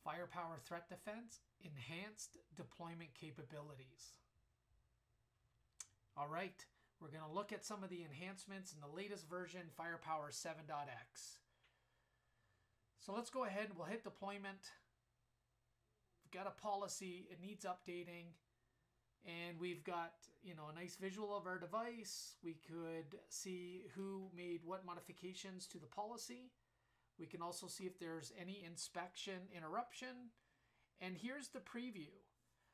Firepower Threat Defense, Enhanced Deployment Capabilities. All right, we're going to look at some of the enhancements in the latest version, Firepower 7.x. So let's go ahead and we'll hit deployment. We've got a policy, it needs updating, and we've got, a nice visual of our device. We could see who made what modifications to the policy. We can also see if there's any inspection interruption. And here's the preview.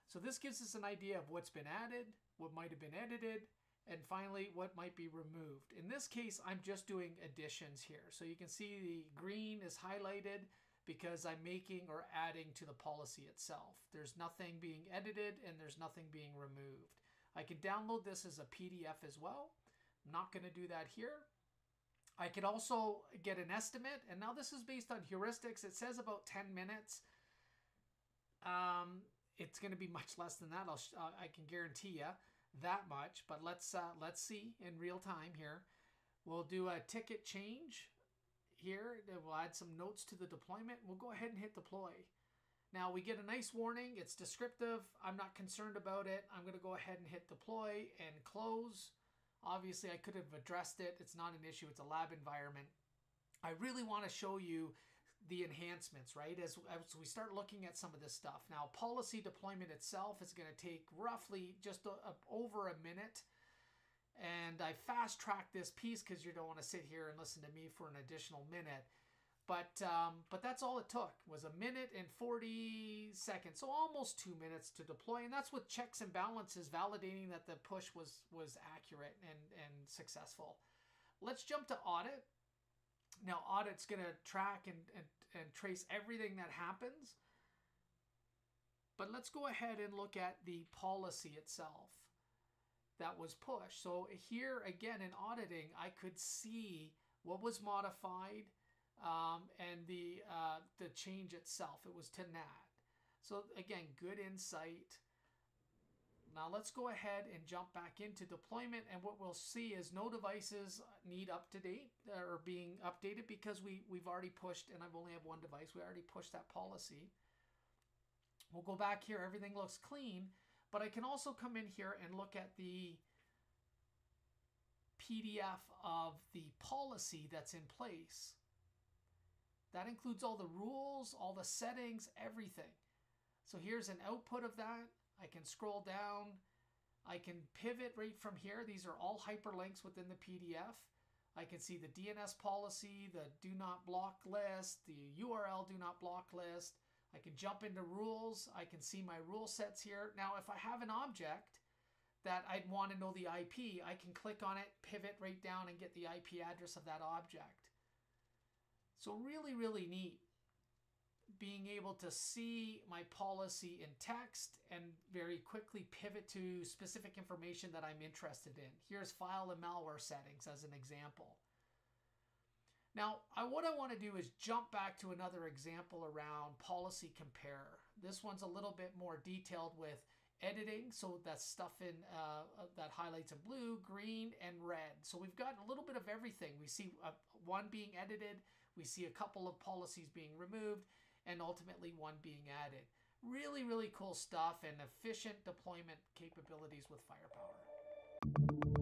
So this gives us an idea of what's been added, what might have been edited, and finally what might be removed. In this case, I'm just doing additions here. So you can see the green is highlighted because I'm making or adding to the policy itself. There's nothing being edited and there's nothing being removed. I can download this as a PDF as well. I'm not going to do that here. I could also get an estimate, and now this is based on heuristics. It says about 10 minutes. It's going to be much less than that. I can guarantee you that much. But let's see in real time here. We'll do a ticket change here. We'll add some notes to the deployment. We'll go ahead and hit deploy. Now we get a nice warning. It's descriptive. I'm not concerned about it. I'm going to go ahead and hit deploy and close. Obviously, I could have addressed it. It's not an issue. It's a lab environment. I really want to show you the enhancements, right? As we start looking at some of this stuff. Now, policy deployment itself is going to take roughly just over a minute. And I fast-tracked this piece because you don't want to sit here and listen to me for an additional minute. But that's all it took, was a minute and 40 seconds. So almost 2 minutes to deploy. And that's with checks and balances validating that the push was accurate and successful. Let's jump to audit. Now audit's going to track and trace everything that happens. But let's go ahead and look at the policy itself that was pushed. So here again in auditing, I could see what was modified. And the change itself, it was to NAT. So again, good insight. Now let's go ahead and jump back into deployment, and what we'll see is no devices need up-to-date or being updated because we've already pushed, and I've only have one device. We already pushed that policy. We'll go back here. Everything looks clean, but I can also come in here and look at the PDF of the policy that's in place. That includes all the rules, all the settings, everything. So here's an output of that. I can scroll down. I can pivot right from here. These are all hyperlinks within the PDF. I can see the DNS policy, the do not block list, the URL do not block list. I can jump into rules. I can see my rule sets here. Now, if I have an object that I'd want to know the IP, I can click on it, pivot right down, and get the IP address of that object. So really, really neat being able to see my policy in text and very quickly pivot to specific information that I'm interested in. Here's file and malware settings as an example. Now, what I want to do is jump back to another example around policy compare. This one's a little bit more detailed with editing, so that's stuff in that highlights in blue, green, and red. So we've got a little bit of everything. We see one being edited, we see a couple of policies being removed, and ultimately one being added. Really, really cool stuff and efficient deployment capabilities with Firepower.